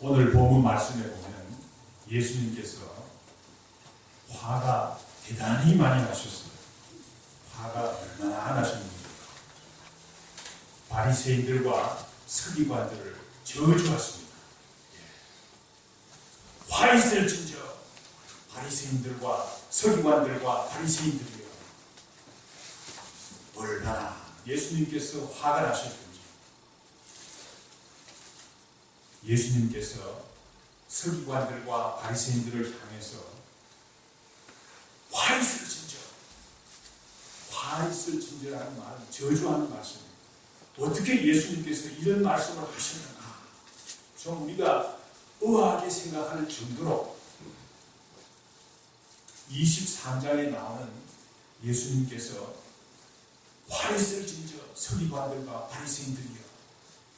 오늘 본문 말씀에 보면 예수님께서 화가 대단히 많이 나셨어요. 화가 얼마나 나셨는지. 바리새인들과 서기관들을 저주하십니다. 화 있을진저 바리새인들과 서기관들과 바리새인들이여, 얼마나 예수님께서 화가 나셨던지. 예수님께서 서기관들과 바리새인들을 향해서 화 있을진저, 화 있을진저라는 말은 저주하는 말씀입니다. 어떻게 예수님께서 이런 말씀을 하셨는가, 좀 우리가 의아하게 생각할 정도로 23장에 나오는 예수님께서 화 있을진저 서기관들과 바리새인들이여,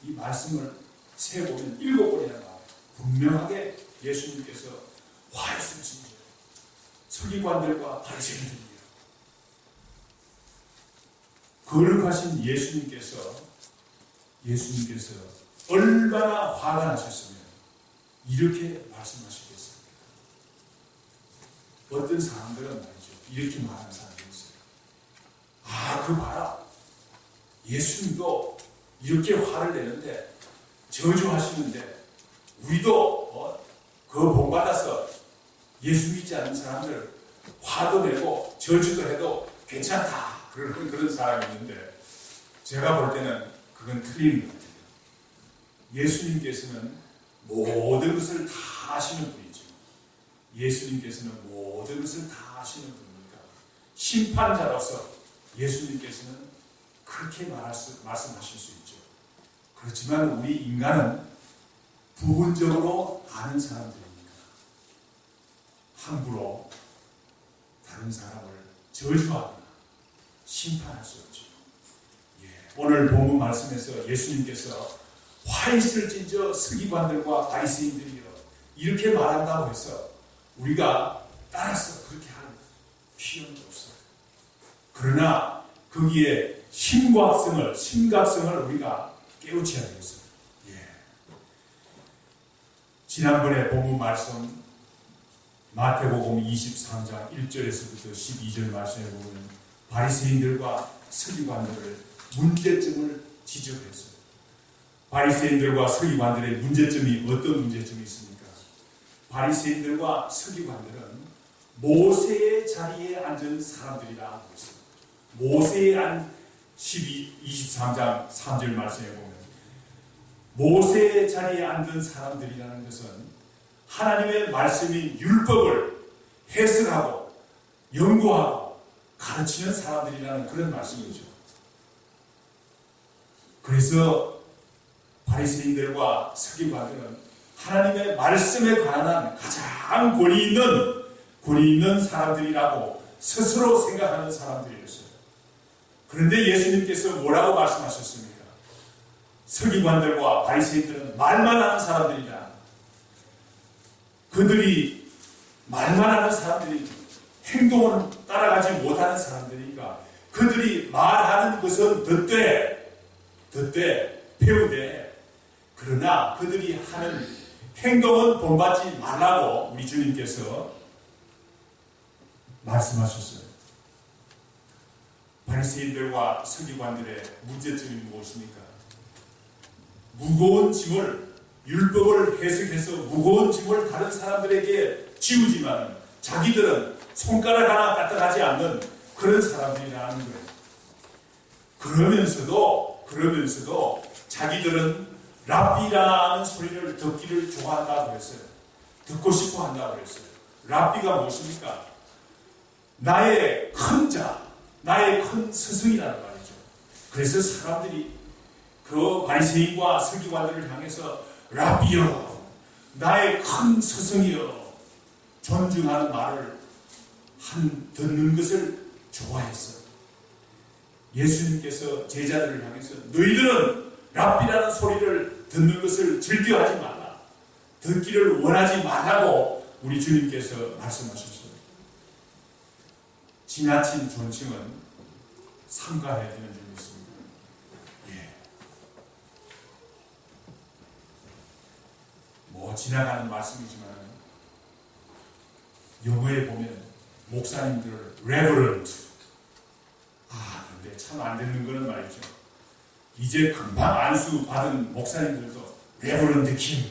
이 말씀을 세보면 7번이나 나와요. 분명하게 예수님께서 화 있을진저 서기관들과 바리새인들이여, 거룩하신 예수님께서 얼마나 화가 나셨으면 이렇게 말씀하시겠습니까? 어떤 사람들은 말이죠, 이렇게 말하는 사람들이 있어요. 아, 그 봐라, 예수님도 이렇게 화를 내는데, 저주하시는데 우리도 그 본받아서 예수 믿지 않는 사람들 화도 내고 저주도 해도 괜찮다, 그런 사람이 있는데, 제가 볼 때는 그건 틀린 것 같아요. 예수님께서는 모든 것을 다 아시는 분이죠. 예수님께서는 모든 것을 다 아시는 분이니까 심판자로서 예수님께서는 그렇게 말씀하실 수 있죠. 그렇지만 우리 인간은 부분적으로 아는 사람들이니까 함부로 다른 사람을 저주하거나 심판할 수 없죠. 오늘 본문 말씀에서 예수님께서 화 있을진저 서기관들과 바리새인들이여, 이렇게 말한다고 해서 우리가 따라서 그렇게 할 필요는 없어요. 그러나 거기에 심각성을 우리가 깨우쳐야 되겠어요. 지난번에 본문 말씀 마태복음 23장 1절에서부터 12절 말씀에 보면 바리새인들과 서기관들을 문제점을 지적했어요. 바리새인들과 서기관들의 문제점이 어떤 문제점이 있습니까? 바리새인들과 서기관들은 모세의 자리에 앉은 사람들이라고 했어요. 모세의 23장 3절 말씀에 보면 모세의 자리에 앉은 사람들이라는 것은 하나님의 말씀인 율법을 해석하고 연구하고 가르치는 사람들이라는 그런 말씀이죠. 그래서 바리새인들과 서기관들은 하나님의 말씀에 관한 가장 권위 있는 사람들이라고 스스로 생각하는 사람들이었어요. 그런데 예수님께서 뭐라고 말씀하셨습니까? 서기관들과 바리새인들은 말만 하는 사람들이다. 그들이 말만 하는 사람들이 행동을 따라가지 못하는 사람들이니까 그들이 말하는 것은 듣되 배우되, 그러나 그들이 하는 행동은 본받지 말라고 우리 주님께서 말씀하셨어요. 바리새인들과 서기관들의 문제점이 무엇입니까? 무거운 짐을, 율법을 해석해서 무거운 짐을 다른 사람들에게 지우지만 자기들은 손가락 하나 까딱하지 않는 그런 사람들이라는 거예요. 그러면서도 자기들은 랍비라는 소리를 듣기를 좋아한다고 했어요. 듣고 싶어 한다고 했어요. 랍비가 무엇입니까? 나의 큰 자, 나의 큰 스승이라는 말이죠. 그래서 사람들이 그 바리새인과 서기관들을 향해서 랍비여, 나의 큰 스승이여, 존중하는 말을 듣는 것을 좋아했어요. 예수님께서 제자들을 향해서 너희들은 랍비라는 소리를 듣는 것을 즐겨하지 말라, 듣기를 원하지 말라고 우리 주님께서 말씀하셨어요. 지나친 존칭은 삼가해야 되는 점이 있습니다. 지나가는 말씀이지만 영어에 보면 목사님들을 레버런트 근데 참 안 듣는 거는 말이죠. 이제 금방 안수 받은 목사님들도 레버런트 킴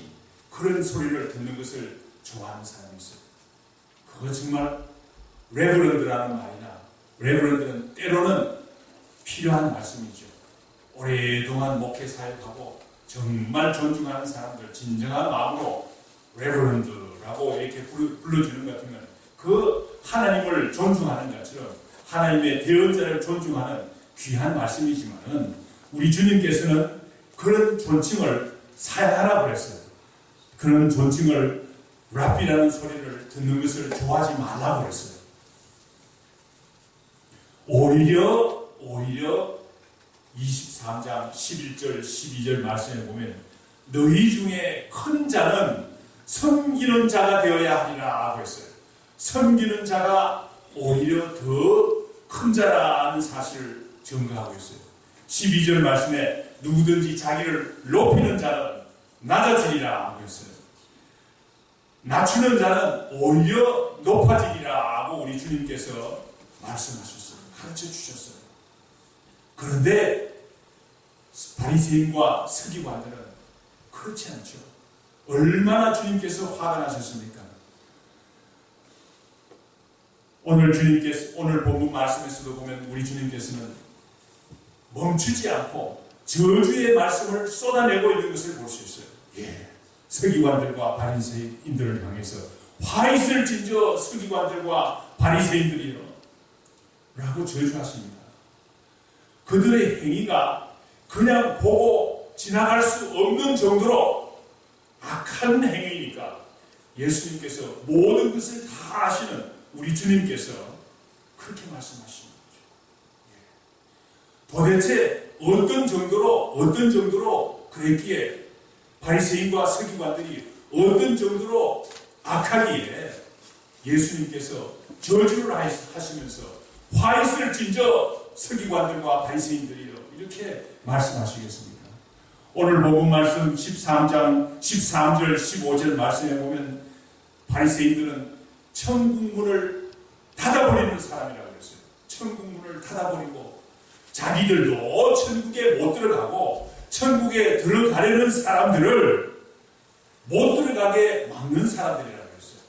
그런 소리를 듣는 것을 좋아하는 사람이 있어요. 그거 정말 레버런드라는 말이나 레버런드는 때로는 필요한 말씀이죠. 오랫동안 목회 사역하고 정말 존중하는 사람들 진정한 마음으로 레버런드라고 이렇게 불러주는 것 같으면 그 하나님을 존중하는 것처럼 하나님의 대언자를 존중하는 귀한 말씀이지만은 우리 주님께서는 그런 존칭을 사양하라고 그랬어요. 그런 존칭을 랍비라는 소리를 듣는 것을 좋아하지 말라고 그랬어요. 오히려 23장 11절 12절 말씀에 보면 너희 중에 큰 자는 섬기는 자가 되어야 하리라 하고 했어요. 섬기는 자가 오히려 더 큰 자라는 사실을 증거하고 있어요. 12절 말씀에 누구든지 자기를 높이는 자는 낮아지리라 하고 있어요. 낮추는 자는 오히려 높아지리라 하고 우리 주님께서 말씀하셨어요. 가르쳐 주셨어요. 그런데 바리새인과 서기관들은 그렇지 않죠. 얼마나 주님께서 화가 나셨습니까? 오늘 본문 말씀에서도 보면 우리 주님께서는 멈추지 않고 저주의 말씀을 쏟아내고 있는 것을 볼 수 있어요. 서기관들과 바리새인들을 향해서 화 있을 진저 서기관들과 바리새인들이요 라고 저주하십니다. 그들의 행위가 그냥 보고 지나갈 수 없는 정도로 악한 행위니까 예수님께서 모든 것을 다 아시는 우리 주님께서 그렇게 말씀하시는 거죠. 도대체 어떤 정도로 그랬기에 바리새인과 서기관들이 어떤 정도로 악하기에 예수님께서 저주를 하시면서 화 있을 진저 서기관들과 바리새인들이요 이렇게 말씀하시겠습니다. 오늘 본문 말씀 13장 13절 15절 말씀에 보면 바리새인들은 천국문을 닫아버리는 사람이라고 그랬어요. 천국문을 닫아버리고 자기들도 천국에 못 들어가고 천국에 들어가려는 사람들을 못 들어가게 막는 사람들이라고 그랬어요.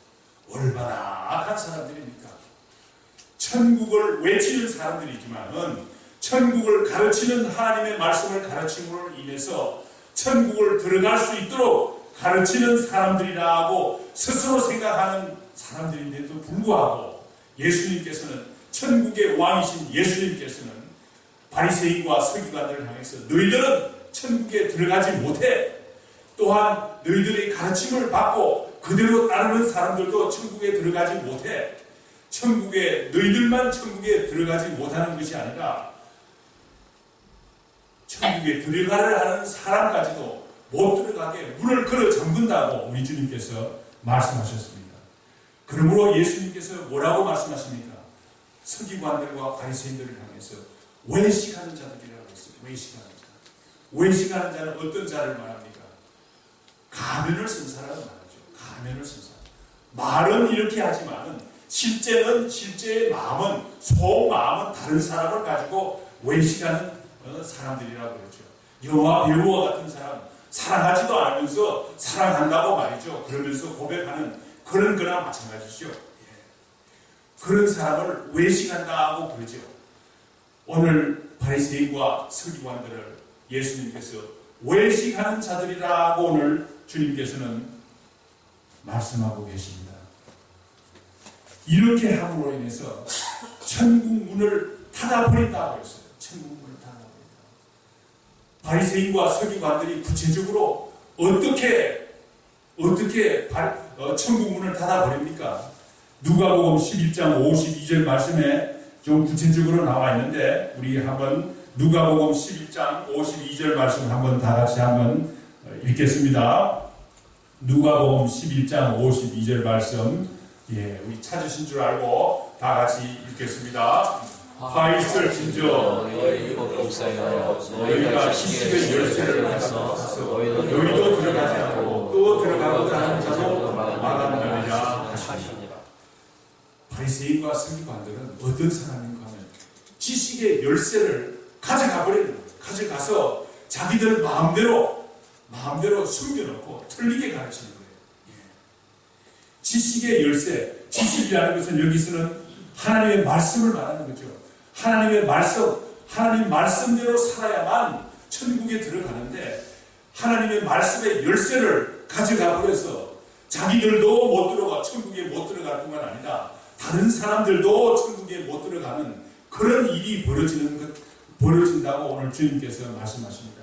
얼마나 악한 사람들입니까? 천국을 외치는 사람들이지만은 천국을 가르치는 하나님의 말씀을 가르침으로 인해서 천국을 들어갈 수 있도록 가르치는 사람들이라고 스스로 생각하는 사람들인데도 불구하고 예수님께서는 천국의 왕이신 예수님께서는 바리새인과 서기관들을 향해서 너희들은 천국에 들어가지 못해. 또한 너희들의 가르침을 받고 그대로 따르는 사람들도 천국에 들어가지 못해. 너희들만 천국에 들어가지 못하는 것이 아니라 천국에 들어가려 하는 사람까지도 못 들어가게 문을 걸어 잠근다고 우리 주님께서 말씀하셨습니다. 그러므로 예수님께서 뭐라고 말씀하십니까? 서기관들과 바리새인들을 향해서 외식하는 자들이라고 했어요. 외식하는 자는 어떤 자를 말합니까? 가면을 쓴 사람을 말하죠. 가면을 쓴 사람. 말은 이렇게 하지만은 실제의 마음은 속마음은 다른 사람을 가지고 외식하는 사람들이라고 그러죠. 영화 배우와 같은 사람 사랑하지도 않으면서 사랑한다고 말이죠. 그러면서 고백하는 그런 거나 마찬가지죠. 그런 사람을 외식한다고 그러죠. 오늘 바리새인과 서기관들을 예수님께서 외식하는 자들이라고 오늘 주님께서는 말씀하고 계십니다. 이렇게 함으로 인해서 천국 문을 닫아버린다고 했어요. 천국 문을 닫아버린다. 바리새인과 서기관들이 구체적으로 어떻게 천국 문을 닫아버립니까? 누가복음 11장 52절 말씀에 좀 구체적으로 나와 있는데 우리 한번 누가복음 11장 52절 말씀 한번 다 같이 한번 읽겠습니다. 누가복음 11장 52절 말씀 우리 찾으신 줄 알고 다 같이 읽겠습니다. 화 있을 진저 너희가 시식의 열쇠를 가서 너희도 들어가지 않고 또 들어가 들어가고자 하는 자도 막아내리라 하시니라. 바리새인과 서기관들은 어떤 사람인가 하면 지식의 열쇠를 가져가버리는 거예요. 가져가서 자기들 마음대로 숨겨놓고 틀리게 가르치는 거예요. 지식의 열쇠, 지식이라는 것은 여기서는 하나님의 말씀을 말하는 거죠. 하나님의 말씀, 하나님 말씀대로 살아야만 천국에 들어가는데 하나님의 말씀의 열쇠를 가져가 버려서 자기들도 못 들어가 천국에 못 들어갈 뿐만 아니라 다른 사람들도 천국에 못 들어가는 그런 일이 벌어진다고 오늘 주님께서 말씀하십니다.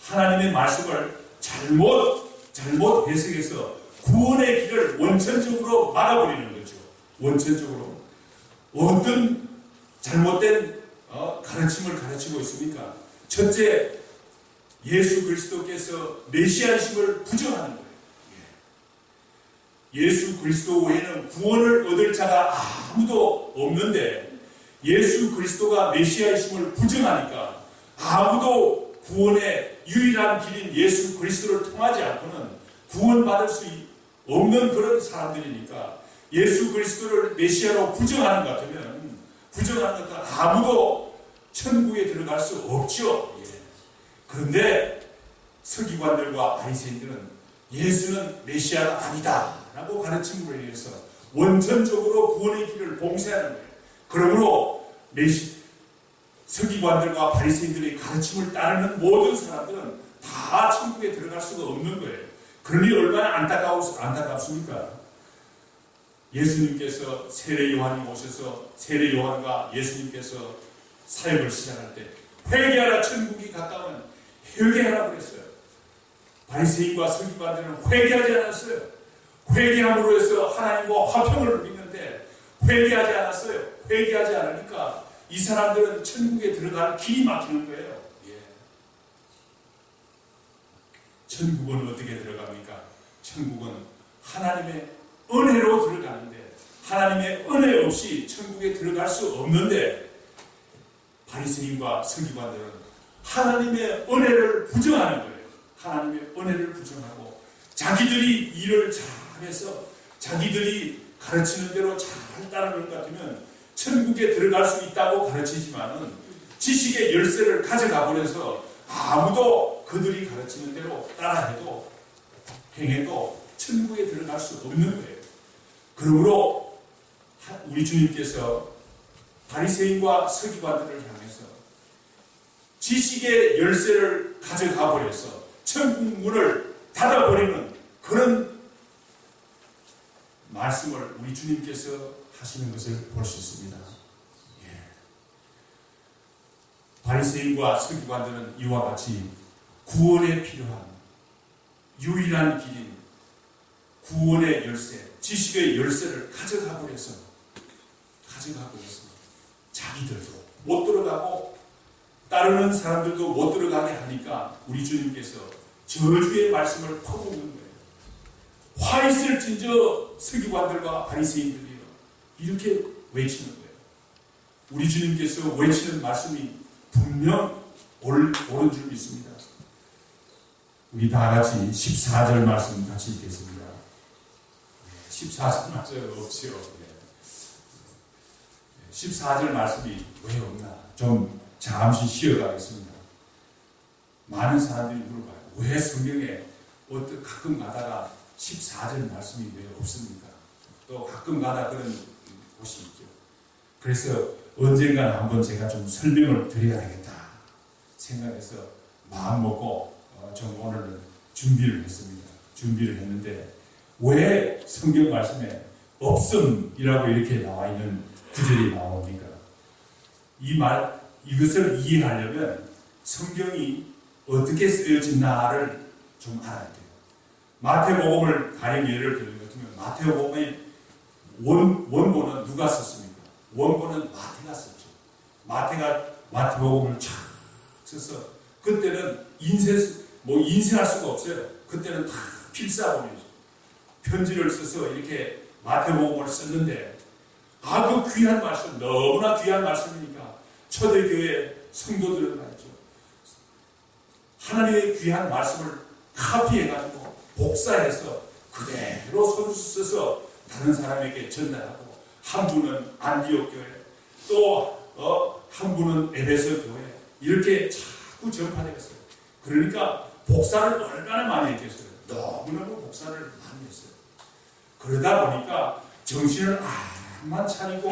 하나님의 말씀을 잘못 해석해서 구원의 길을 원천적으로 막아버리는 거죠. 원천적으로. 어떤 잘못된 가르침을 가르치고 있습니까? 첫째, 예수 그리스도께서 메시아이심을 부정하는 거예요. 예수 그리스도 외에는 구원을 얻을 자가 아무도 없는데 예수 그리스도가 메시아이심을 부정하니까 아무도 구원의 유일한 길인 예수 그리스도를 통하지 않고는 구원받을 수 없는 그런 사람들이니까 예수 그리스도를 메시아로 부정하는 것 같으면 부정하는 것 같으면 아무도 천국에 들어갈 수 없죠. 그런데 서기관들과 바리새인들은 예수는 메시아가 아니다 라고 가르침으로 인해서 원천적으로 구원의 길을 봉쇄하는 거예요. 그러므로 서기관들과 바리새인들의 가르침을 따르는 모든 사람들은 다 천국에 들어갈 수가 없는 거예요. 그러니 얼마나 안타깝습니까? 예수님께서 세례 요한이 오셔서 세례 요한과 예수님께서 사역을 시작할 때 회개하라 천국이 가까운 회개하라 그랬어요. 바리새인과 서기관들은 회개하지 않았어요. 회개함으로 해서 하나님과 화평을 누리는데 회개하지 않았어요. 회개하지 않으니까 이 사람들은 천국에 들어갈 길이 막히는 거예요. 천국은 어떻게 들어갑니까? 천국은 하나님의 은혜로 들어가는데 하나님의 은혜 없이 천국에 들어갈 수 없는데 바리새인과 서기관들은 하나님의 은혜를 부정하는 거예요. 하나님의 은혜를 부정하고 자기들이 일을 잘해서 자기들이 가르치는 대로 잘 따르는 것 같으면 천국에 들어갈 수 있다고 가르치지만은 지식의 열쇠를 가져가 버려서 아무도 그들이 가르치는 대로 따라해도 행해도 천국에 들어갈 수 없는 거예요. 그러므로 우리 주님께서 바리새인과 서기관들을 향해서 지식의 열쇠를 가져가 버려서 천국 문을 닫아버리는 그런 말씀을 우리 주님께서 하시는 것을 볼 수 있습니다. 바리새인과 서기관들은 이와 같이 구원에 필요한 유일한 길인 구원의 열쇠, 지식의 열쇠를 가져가 버려서 자기들도 못 들어가고 따르는 사람들도 못 들어가게 하니까 우리 주님께서 저주의 말씀을 퍼붓는 거예요. 화 있을진저 서기관들과 바리새인들이요 이렇게 외치는 거예요. 우리 주님께서 외치는 말씀이 분명 옳은 줄 믿습니다. 우리 다 같이 14절 말씀 같이 읽겠습니다. 14절 말씀 없지요. 14절 말씀이 왜 없나? 좀 잠시 쉬어가겠습니다. 많은 사람들이 물어봐요. 왜 성경에 가끔 가다가 14절 말씀이 왜 없습니까? 또 가끔 가다 그런 곳이 있죠. 그래서 언젠가는 한번 제가 좀 설명을 드려야겠다 생각해서 마음 먹고 좀 오늘은 준비를 했습니다. 준비를 했는데 왜 성경 말씀에 없음이라고 이렇게 나와 있는 구절이 나옵니까? 이것을 이해하려면 성경이 어떻게 쓰여진나를 좀 알아야 돼요. 마태복음을 가령 예를 들면 마태복음의 원본은 누가 썼습니까? 원본은 마태가 썼죠. 마태복음을 쫙 써서 그때는 인쇄할 수가 없어요. 그때는 다 필사본이죠. 편지를 써서 이렇게 마태복음을 썼는데 그 귀한 말씀, 너무나 귀한 말씀이니까 초대교회 성도들은 말이죠. 하나님의 귀한 말씀을 카피해가지고 복사해서 그대로 손수 써서 다른 사람에게 전달하고, 한 분은 안디옥 교회, 또 한 분은 에베소 교회, 이렇게 자꾸 전파되었어요. 그러니까 복사를 얼마나 많이 했겠어요. 너무너무 복사를 많이 했어요. 그러다 보니까 정신을 암만 차리고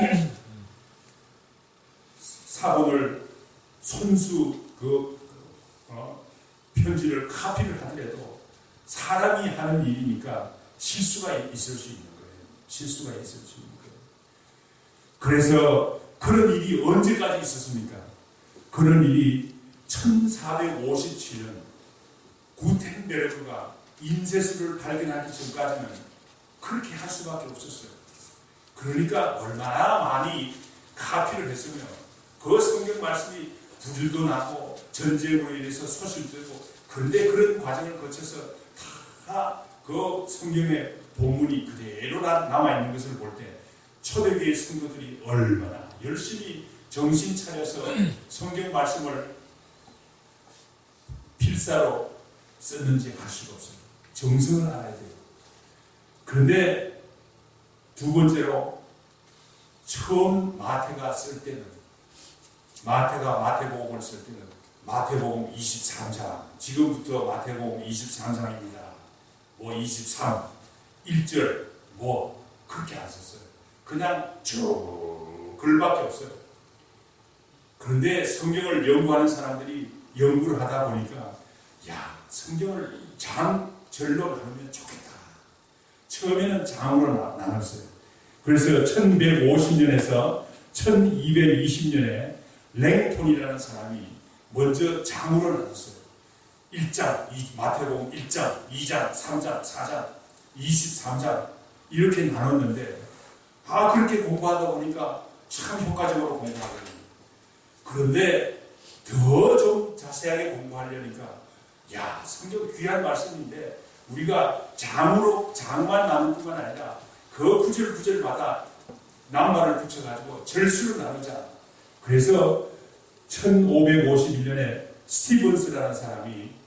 사본을 손수 편지를 카피를 하더라도 사람이 하는 일이니까 실수가 있을 수 있는 거예요. 실수가 있을 수 있는 거예요. 그래서 그런 일이 언제까지 있었습니까? 그런 일이 1457년 구텐베르크가 인쇄술을 발견하기 전까지는 그렇게 할 수밖에 없었어요. 그러니까 얼마나 많이 카피를 했으면 그 성경 말씀이 부질도 나고 전쟁으로 인해서 소실되고, 그런데 그런 과정을 거쳐서 다 그 성경의 본문이 그대로 남아있는 것을 볼 때 초대교회 성도들이 얼마나 열심히 정신 차려서 성경 말씀을 필사로 썼는지 알 수가 없어요. 정성을 알아야 돼요. 그런데 두 번째로, 처음 마태가 쓸 때는, 마태가 마태복음을 쓸 때는 마태복음 23장, 지금부터 마태복음 23장입니다. 23, 1절, 그렇게 안 썼어요. 그냥 쭉 글밖에 없어요. 그런데 성경을 연구하는 사람들이 연구를 하다 보니까, 성경을 장절로 나누면 좋겠다. 처음에는 장으로 나눴어요. 그래서 1150년에서 1220년에 랭톤이라는 사람이 먼저 장으로 나눴어요. 1장, 마태복음 1장, 2장, 3장, 4장, 23장 이렇게 나눴는데, 그렇게 공부하다 보니까 참 효과적으로 공부하거든요. 그런데 더 좀 자세하게 공부하려니까, 성경 귀한 말씀인데 우리가 장만 나눌 뿐만 아니라 그 구절마다 낱말을 붙여가지고 절수로 나누자. 그래서 1551년에 스티븐스라는 사람이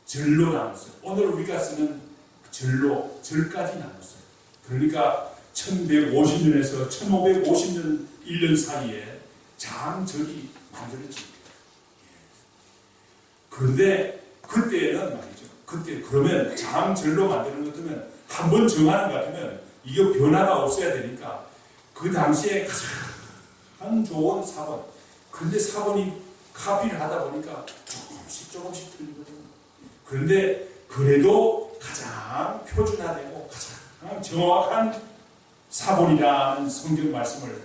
절로 나눴어요. 오늘 우리가 쓰는 절까지 나눴어요. 그러니까 1150년에서 1550년 1년 사이에 장절이 만들어집니다. 그런데 그때는 말이죠. 그러면 장절로 만드는 것 같으면, 한번 정하는 것 같으면 이거 변화가 없어야 되니까 그 당시에 가장 좋은 사본. 그런데 사본이 카피를 하다 보니까 조금씩 틀리거든요. 그런데 그래도 가장 표준화되고 가장 정확한 사본이라는 성경 말씀을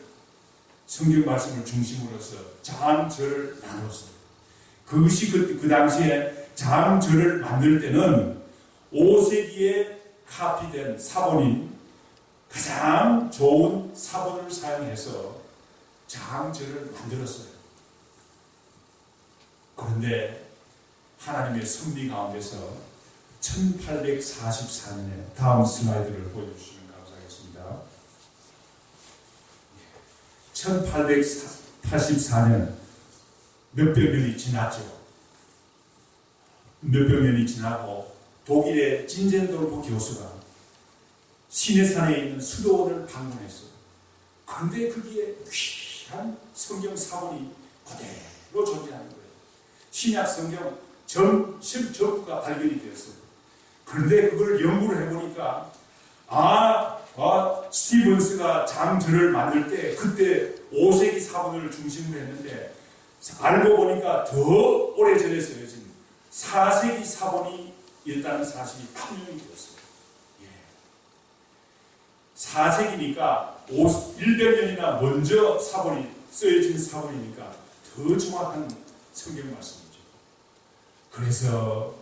중심으로서 장절을 나눴어요. 그것이 그 당시에 장절을 만들 때는 5세기에 카피된 사본인 가장 좋은 사본을 사용해서 장절을 만들었어요. 그런데 하나님의 섭리 가운데서 1844년에 다음 슬라이드를 보여주시면 감사하겠습니다. 1884년 몇백 년이 지났죠. 몇백 년이 지나고 독일의 진젠돌프 교수가 시내산에 있는 수도원을 방문했어요. 그런데 거기에 귀한 성경 사본이 그대로 존재하는 거예요. 신약 성경 전부가 발견이 되었어요. 그런데 그걸 연구를 해보니까 스티븐스가 장절을 만들 때 그때 5세기 사본을 중심으로 했는데, 알고 보니까 더 오래전에 쓰여진 4세기 사본이 있다는 사실이 판명이 되었어요. 4세기니까 100년이나 먼저 사본이 쓰여진 사본이니까 더 정확한 성경 말씀이죠. 그래서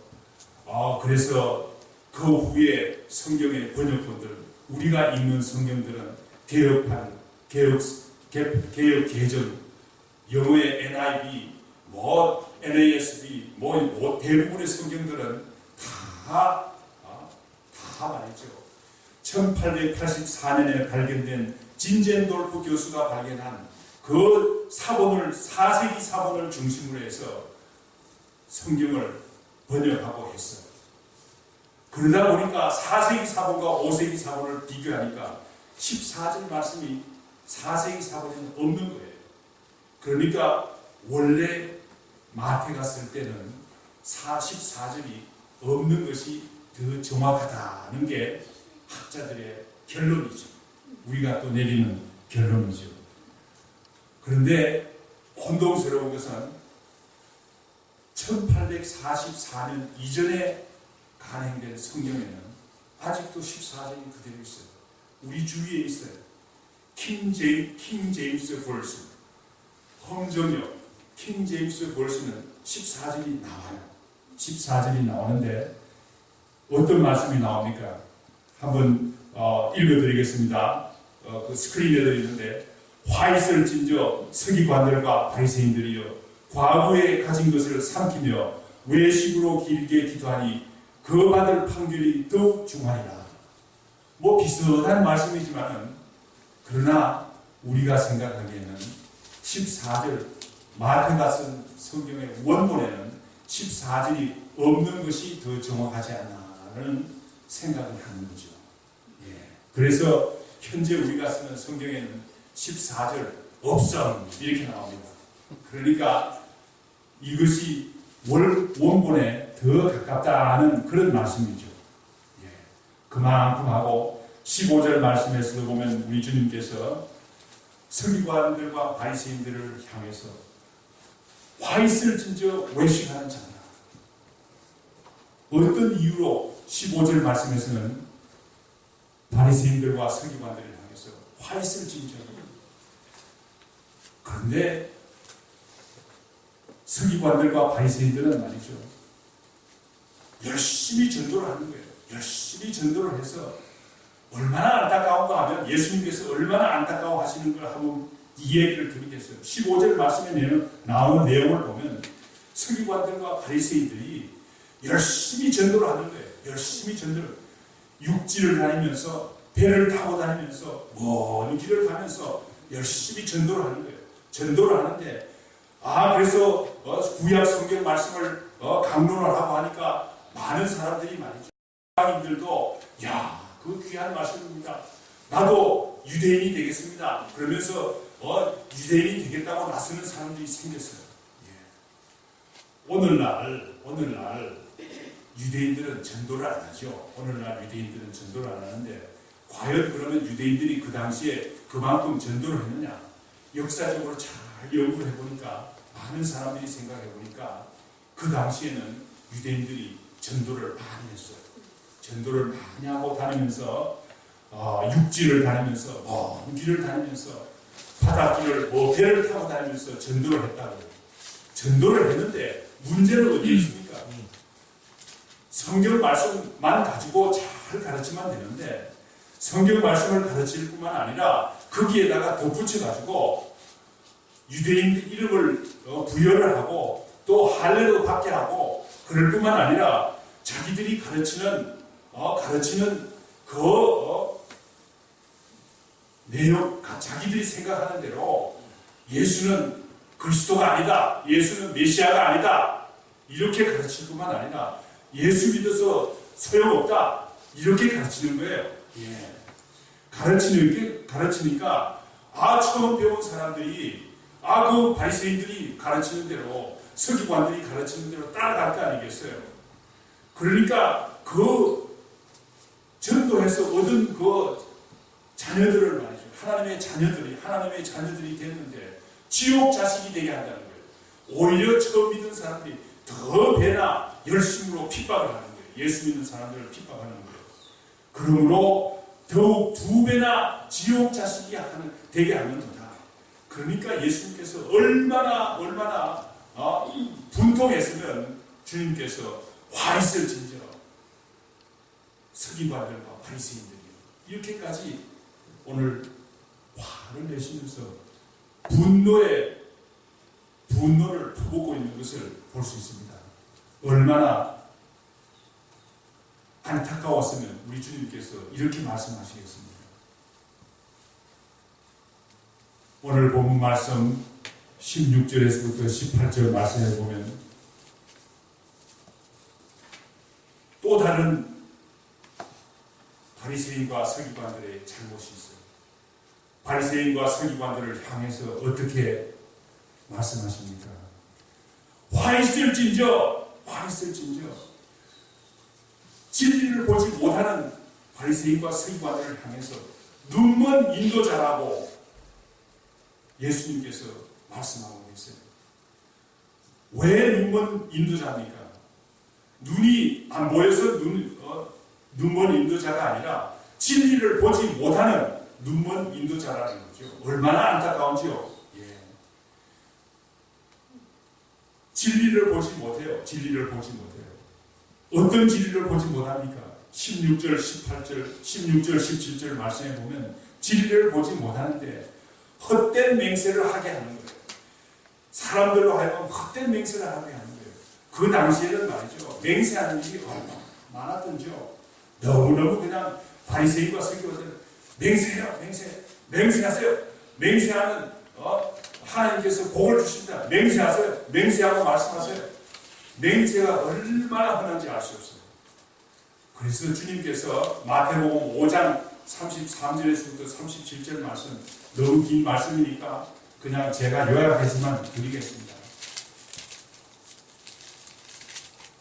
그 후에 성경의 번역본들, 우리가 읽는 성경들은 개혁판, 개혁 개정, 영어의 NIV, NASB, 대부분의 성경들은 다 말이죠. 1884년에 발견된 진젠돌프 교수가 발견한 그 사본을, 4세기 사본을 중심으로 해서 성경을 번역하고 했어요. 그러다 보니까 4세기 사본과 5세기 사본을 비교하니까 14절 말씀이 4세기 사본에는 없는 거예요. 그러니까 원래 마태가 쓸 때는 14절이 없는 것이 더 정확하다는 게 학자들의 결론이죠. 우리가 또 내리는 결론이죠. 그런데 혼동스러운 것은 1844년 이전에 간행된 성경에는 아직도 14절이 그대로 있어요. 우리 주위에 있어요. 킹 제임스 벌슨, 홍정역 킹 제임스 벌슨은 14절이 나와요. 14절이 나오는데 어떤 말씀이 나옵니까? 한번 읽어드리겠습니다. 그 스크린에도 있는데, 화이슬 진저 서기관들과 바리새인들이여 과거에 가진 것을 삼키며 외식으로 길게 기도하니 그 받을 판결이 더욱 중하리라. 뭐 비슷한 말씀이지만은, 그러나 우리가 생각하기에는 14절 마태가 쓴 성경의 원본에는 14절이 없는 것이 더 정확하지 않나라는 생각을 하는 거죠. 예. 그래서 현재 우리가 쓰는 성경에는 14절 없음 이렇게 나옵니다. 그러니까 이것이 원본에 더 가깝다는 그런 말씀이죠. 예. 그만큼 하고 15절 말씀에서도 보면 우리 주님께서 서기관들과 바리새인들을 향해서 화이슬 진저 외식하는 자다. 어떤 이유로 15절 말씀에서는 바리새인들과 서기관들을 향해서 화이슬 진저. 그런데 서기관들과 바리새인들은 말이죠, 열심히 전도를 하는 거예요. 열심히 전도를 해서 얼마나 안타까운가 하면 예수님께서 얼마나 안타까워 하시는 걸 한번 이 얘기를 드리겠어요. 15절 말씀에 나오는 내용을 보면 서기관들과 바리새인들이 열심히 전도를 하는 거예요. 열심히 전도를, 육지를 다니면서 배를 타고 다니면서 먼 길을 가면서 열심히 전도를 하는 거예요. 전도를 하는데, 그래서 구약 성경 말씀을 강론을 하고 하니까 많은 사람들이 말이죠. 이방인들도 그 귀한 말씀입니다. 나도 유대인이 되겠습니다. 그러면서 유대인이 되겠다고 나서는 사람들이 생겼어요. 예. 오늘날 유대인들은 전도를 안 하죠. 오늘날 유대인들은 전도를 안 하는데, 과연 그러면 유대인들이 그 당시에 그만큼 전도를 했느냐? 역사적으로 잘 연구를 해보니까, 많은 사람들이 생각해보니까 그 당시에는 유대인들이 전도를 많이 했어요. 전도를 많이 하고 다니면서 육지를 다니면서 먼 길을 다니면서 바닷길을 배를 타고 다니면서 전도를 했다고. 전도를 했는데 문제는 어디에 있습니까? 성경 말씀만 가지고 잘 가르치면 되는데, 성경 말씀을 가르칠 뿐만 아니라 거기에다가 덧붙여가지고 유대인 이름을 부여를 하고 또 할례도 받게 하고, 그럴 뿐만 아니라 자기들이 가르치는 그 내용, 자기들이 생각하는 대로 예수는 그리스도가 아니다, 예수는 메시아가 아니다, 이렇게 가르칠 뿐만 아니라 예수 믿어서 소용없다, 이렇게 가르치는 거예요. 예. 가르치니까 처음 배운 사람들이 그 바리새인들이 가르치는 대로, 서기관들이 가르치는 대로 따라갈 거 아니겠어요. 그러니까 그 전도해서 얻은 그 자녀들을 말이죠, 하나님의 자녀들이 됐는데 지옥 자식이 되게 한다는 거예요. 오히려 처음 믿은 사람들이 더 배나 열심으로 핍박을 하는 거예요. 예수 믿는 사람들을 핍박하는 거예요. 그러므로 더욱 2배나 지옥 자식이 되게 하는 거다. 그러니까 예수님께서 얼마나 분통했으면 주님께서 화이슬 진저 서기관들과 바리새인들이 이렇게까지 오늘 화를 내시면서 분노를 퍼붓고 있는 것을 볼 수 있습니다. 얼마나 안타까웠으면 우리 주님께서 이렇게 말씀하시겠습니다. 오늘 본문 말씀 16절에서부터 18절 말씀에 보면 또 다른 바리새인과 서기관들의 잘못이 있어요. 바리새인과 서기관들을 향해서 어떻게 말씀하십니까? 화 있을진저 진리를 보지 못하는 바리새인과 서기관들을 향해서 눈먼 인도자라고 예수님께서 말씀하고 계세요. 왜 눈먼 인도자입니까? 눈이 안 보여서 눈먼 인도자가 아니라 진리를 보지 못하는 눈먼 인도자라는 거죠. 얼마나 안타까운지요. 예. 진리를 보지 못해요. 어떤 진리를 보지 못합니까? 16절, 18절, 16절, 17절 말씀에 보면 진리를 보지 못하는데 헛된 맹세를 하게 하는 거예요. 사람들로 하여금 헛된 맹세를 하게 하는 거예요. 그 당시에는 말이죠. 맹세하는 일이 얼마나 많았던지요. 너무너무 그냥 바리새인과 서기관들은 맹세해요. 맹세하세요. 맹세하는 하나님께서 복을 주십니다. 맹세하세요. 맹세하고 말씀하세요. 맹세가 얼마나 흔한지 알 수 없어요. 그래서 주님께서 마태복음 5장 33절에서부터 37절 말씀, 너무 긴 말씀이니까 그냥 제가 요약해서만 드리겠습니다.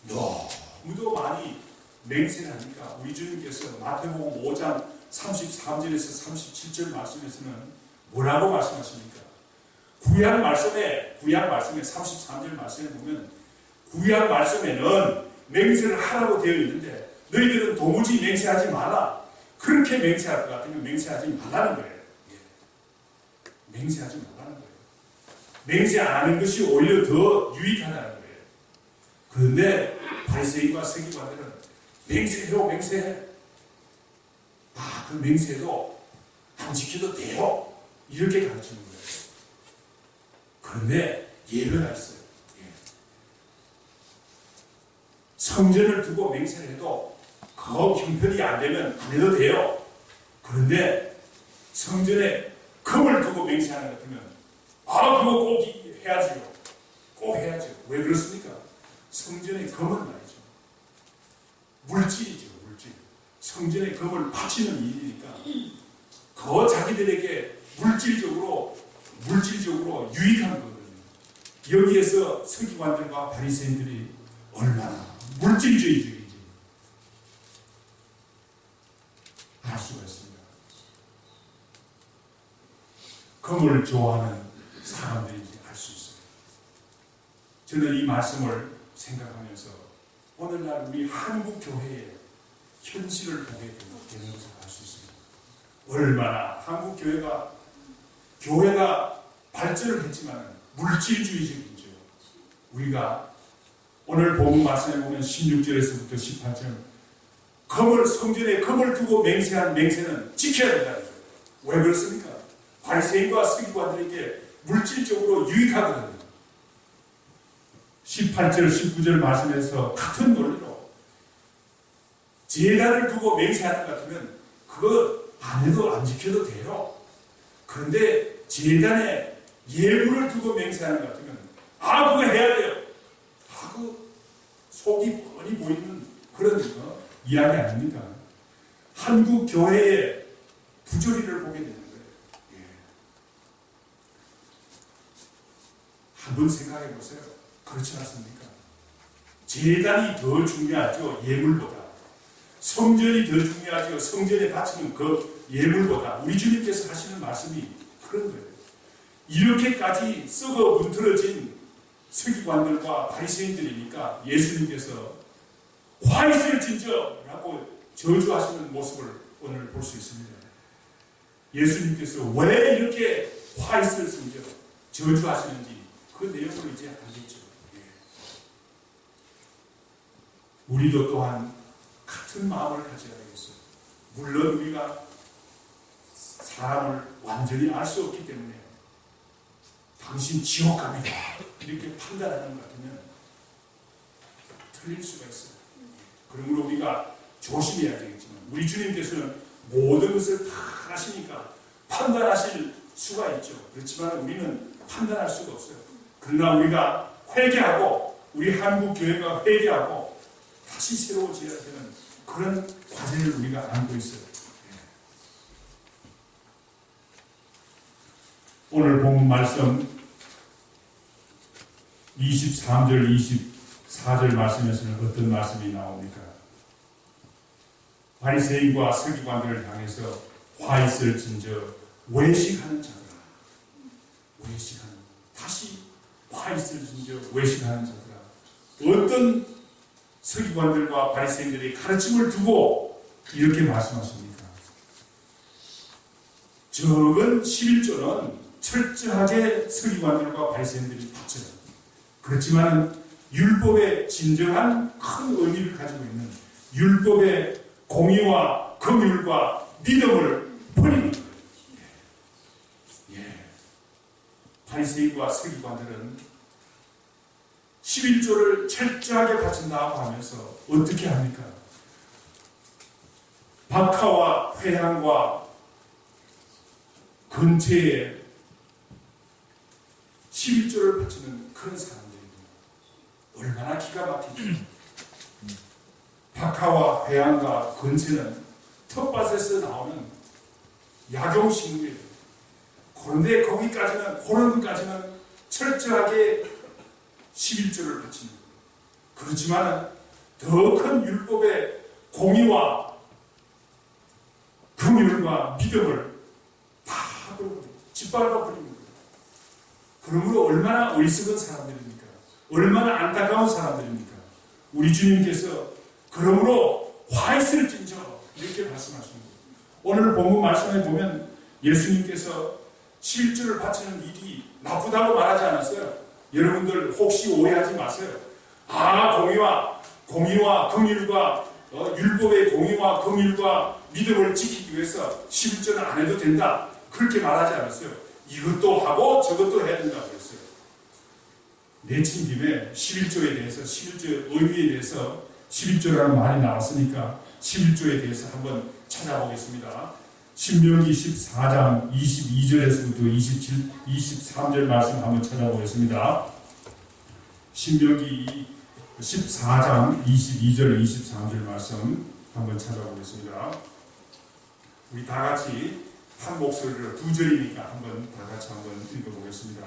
너무도 많이 맹세를 하니까 우리 주님께서 마태복음 5장 33절에서 37절 말씀에서는 뭐라고 말씀하십니까? 구약 말씀에 33절 말씀에 보면 구약 말씀에는 맹세를 하라고 되어 있는데 너희들은 도무지 맹세하지 마라. 그렇게 맹세할 것 같으면 맹세하지 말라는 거예요. 맹세하지 말라는 거예요. 맹세 안 하는 것이 오히려 더 유익하다는 거예요. 그런데 바리새인과 서기관들은 맹세해요, 맹세해. 그 맹세도 안 지켜도 돼요. 이렇게 가르치는 거예요. 그런데 예외가 있어요. 성전을 두고 맹세를 해도 그 형편이 안 되면 안 해도 돼요. 그런데 성전에 금을 두고 맹세하는 것 같으면 그거 꼭 해야지요. 꼭 해야죠. 왜 그렇습니까? 성전의 금은 말이죠. 물질이죠. 물질. 성전에 금을 바치는 일이니까 그 자기들에게 물질적으로 유익한 거거든요. 여기에서 서기관들과 바리새인들이 얼마나 물질주의적인지 알 수가 있습니다. 금을 좋아하는 사람들인지 알 수 있어요. 저는 이 말씀을 생각하면서 오늘날 우리 한국 교회의 현실을 보게 되는 것을 알 수 있습니다. 얼마나 한국 교회가 발전을 했지만 물질주의적인지요. 우리가 오늘 본문 말씀에 보면 16절에서부터 18절 성전에 금을 두고 맹세한 맹세는 지켜야 된다는 거예요. 왜 그렇습니까? 바리새인과 서기관들에게 물질적으로 유익하거든요. 18절, 19절 말씀에서 같은 논리로 제단을 두고 맹세하는 것 같으면 그거 안 해도 안 지켜도 돼요. 그런데 제단에 예물을 두고 맹세하는 것 같으면 그거 해야 돼요. 그 속이 뻔히 보이는 그런 이야기 아닙니까? 한국 교회의 부조리를 보게 되는 거예요. 한번 생각해 보세요. 그렇지 않습니까? 제단이 더 중요하죠. 예물보다. 성전이 더 중요하죠. 성전에 바치는 그 예물보다. 우리 주님께서 하시는 말씀이 그런 거예요. 이렇게까지 썩어 문드러진 서기관들과 바리새인들이니까 예수님께서 화 있을진저 라고 저주하시는 모습을 오늘 볼 수 있습니다. 예수님께서 왜 이렇게 화 있을진저 저주하시는지 그 내용을 이제 알겠죠. 우리도 또한 같은 마음을 가져야 되겠어요. 물론 우리가 사람을 완전히 알 수 없기 때문에 당신 지옥 갑니다. 이렇게 판단하는 것 같으면 틀릴 수가 있어요. 그러므로 우리가 조심해야 되겠지만 우리 주님께서는 모든 것을 다 하시니까 판단하실 수가 있죠. 그렇지만 우리는 판단할 수가 없어요. 그러나 우리가 회개하고 우리 한국 교회가 회개하고 다시 새로워져야 되는 그런 과제를 우리가 안고 있어요. 오늘 본 말씀 23절, 24절 말씀에서는 어떤 말씀이 나옵니까? 바리새인과 서기관들을 향해서 화 있을진저 외식하는 자들아, 외식하는, 다시 화 있을진저 외식하는 자들아. 어떤 서기관들과 바리새인들의 가르침을 두고 이렇게 말씀하십니까? 적은 11조는 철저하게 서기관들과 바리새인들이 바쳐요. 그렇지만 율법의 진정한 큰 의미를 가지고 있는 율법의 공의와 긍휼과 믿음을 버리는 거예요. 바리새인과 서기관들은 11조를 철저하게 바친다고 하면서 어떻게 합니까? 박하와 회향과 근처에 11조를 바치는 그런 사람들입니다. 얼마나 기가 막히죠. 박하와 회향과 근처는 텃밭에서 나오는 약용식물이에요. 그런데 거기까지는, 그런 것까지는 철저하게 11조를 바치는 거예요. 그렇지만 더 큰 율법의 공의와 긍휼과 믿음을 다 짓밟아 버리는 거예요. 그러므로 얼마나 어리석은 사람들입니까? 얼마나 안타까운 사람들입니까? 우리 주님께서 그러므로 화 있을진저 이렇게 말씀하시는 거예요. 오늘 본문 말씀에 보면 예수님께서 11조를 바치는 일이 나쁘다고 말하지 않았어요. 여러분들 혹시 오해하지 마세요. 공의와 긍휼과 율법의 공의와 긍휼과 믿음을 지키기 위해서 11조는 안 해도 된다, 그렇게 말하지 않았어요. 이것도 하고 저것도 해야 된다고 했어요. 내친 김에 11조에 대해서, 11조의 의미에 대해서, 11조라는 말이 나왔으니까 11조에 대해서 한번 찾아보겠습니다. 신명기 14장 22절에서부터 23절 말씀 한번 찾아보겠습니다. 신명기 14장 22절 23절 말씀 한번 찾아보겠습니다. 우리 다 같이 한 목소리로, 두 절이니까 한번 다 같이 한번 읽어보겠습니다.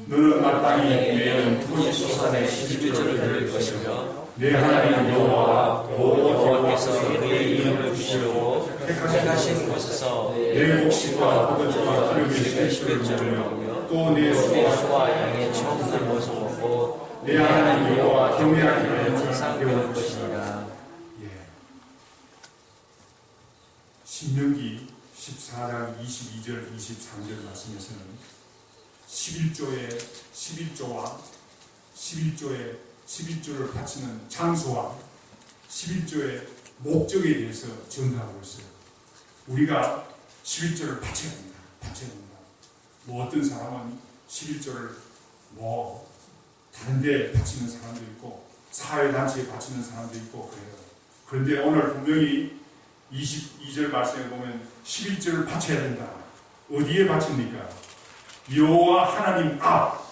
너는 마땅히 매년 토지소산의 11조를 드릴 것이며 내 하나님 여호와께서 그의 이름을 주시려고 택하신 곳에서 내 곡식과 포도주와 기름의 11조를 먹으며 또 내 소와 양의 처음 난 것을 먹고 내 하나님 여호와 경외하기를 항상 배울 것이니라. 신명기 14장 22절 23절 말씀에서는 11조를 바치는 장소와 11조의 목적에 대해서 전가하고 있어요. 우리가 11조를 바쳐야 합니다. 어떤 사람은 11조를 다른 데 바치는 사람도 있고 사회단체에 바치는 사람도 있고 그래요. 그런데 오늘 분명히 22절 말씀에 보면 11조를 바쳐야 된다. 어디에 바칩니까? 여호와 하나님 앞,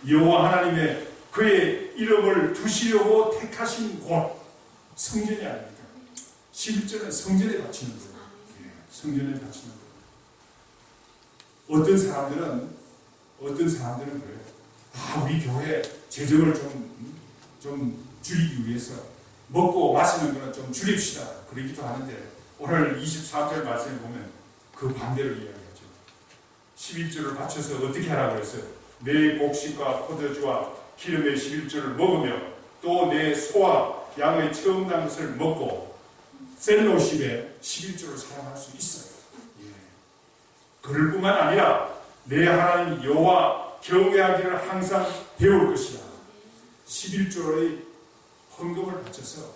여호와 하나님의 그의 이름을 두시려고 택하신 곳, 성전이 아닙니까? 11조는 성전에 바치는 거예요. 성전에 바치는 거예요. 어떤 사람들은 그래요. 우리 교회 재정을 좀 줄이기 위해서 먹고 마시는 거는 좀 줄입시다, 그러기도 하는데 오늘 23절 말씀에 보면 그 반대로 이야기하죠. 11조를 바쳐서 어떻게 하라고 했어요? 내 곡식과 포도주와 기름의 11조를 먹으며 또 내 소와 양의 처음 난 것을 먹고 셀로십에 11조를 사용할 수 있어요. 그럴 뿐만 아니라 내 하나님 여호와 경외하기를 항상 배울 것이다. 11조의 헌금을 바쳐서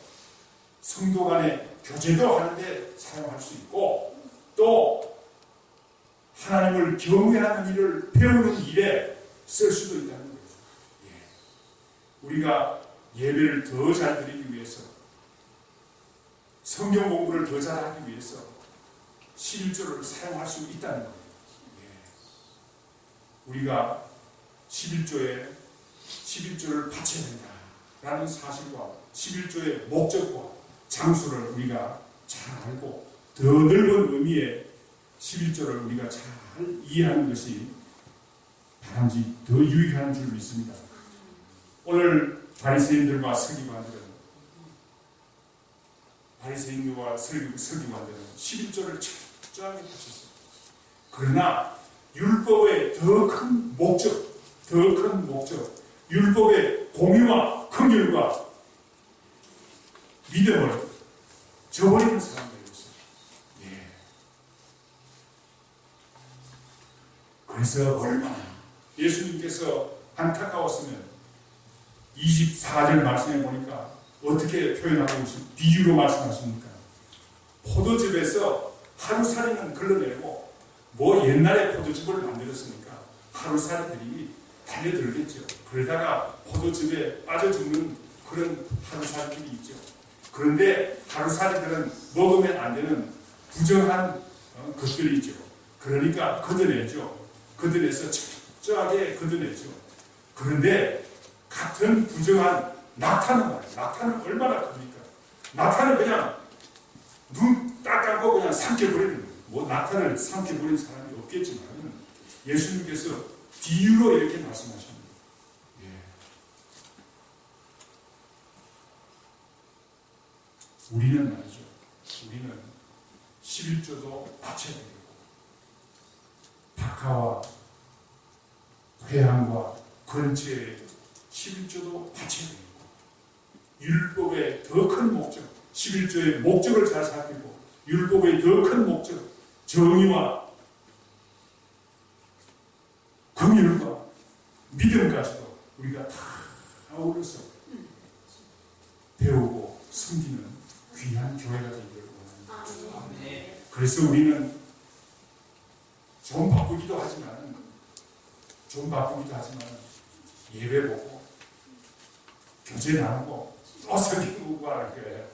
성도 간의 교제도 하는데 사용할 수 있고 또 하나님을 경외하는 일을 배우는 일에 쓸 수도 있다는 거예요. 우리가 예배를 더 잘 드리기 위해서, 성경 공부를 더 잘하기 위해서 11조를 사용할 수 있다는 거예요. 우리가 11조를 바쳐야 된다라는 사실과 11조의 목적과 장소를 우리가 잘 알고 더 넓은 의미의 11조를 우리가 잘 이해하는 것이 다람쥐 더 유익한 줄 믿습니다. 오늘 바리새인들과 서기관들은 11조를 철저하게 바쳤습니다. 그러나 율법의 더 큰 목적, 율법의 공의와 긍휼과 믿음을 저버리는 사람들이었어요. 예. 그래서 얼마나 예수님께서 안타까웠으면 24절 말씀해 보니까 어떻게 표현하고 있습니까? 비유로 말씀하십니까? 포도즙에서 하루살이는 걸러내고 뭐 옛날에 포도즙을 만들었으니까 하루살이들이 달려들겠죠. 그러다가 포도즙에 빠져 죽는 그런 하루살이들이 있죠. 그런데 하루살이들은 먹으면 안 되는 부정한 것들이 있죠. 그러니까 걷어내죠. 걷어내서 철저하게 걷어내죠. 그런데 같은 부정한 낙타는 말이에요. 낙타는 얼마나 큽니까? 낙타는 그냥 눈 딱 감고 그냥 삼켜버리는 거예요. 뭐 낙타를 삼켜버리는 사람이 없겠지만 예수님께서 비유로 이렇게 말씀하십니다. 예. 우리는 말이죠. 우리는 11조도 바쳐야 되고 박하와 회향과 근처에 11조도 바쳐야 되고 율법의 더 큰 목적, 11조의 목적을 잘 살피고 율법의 더 큰 목적, 정의와 긍휼과 믿음까지도 우리가 다 어울려서 배우고 섬기는 귀한 교회가 되기를 원합니다. 그래서 우리는 좀 바쁘기도 하지만 예배 보고 교제 나누고 또 성경 공부하는 거예요.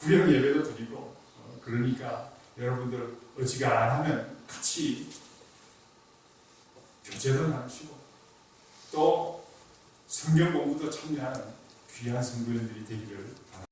구역 예배도 드리고 그러니까 여러분들 어지가 안 하면 같이 교제도 나누시고 또 성경 공부도 참여하는 귀한 성도님들이 되기를 바랍니다.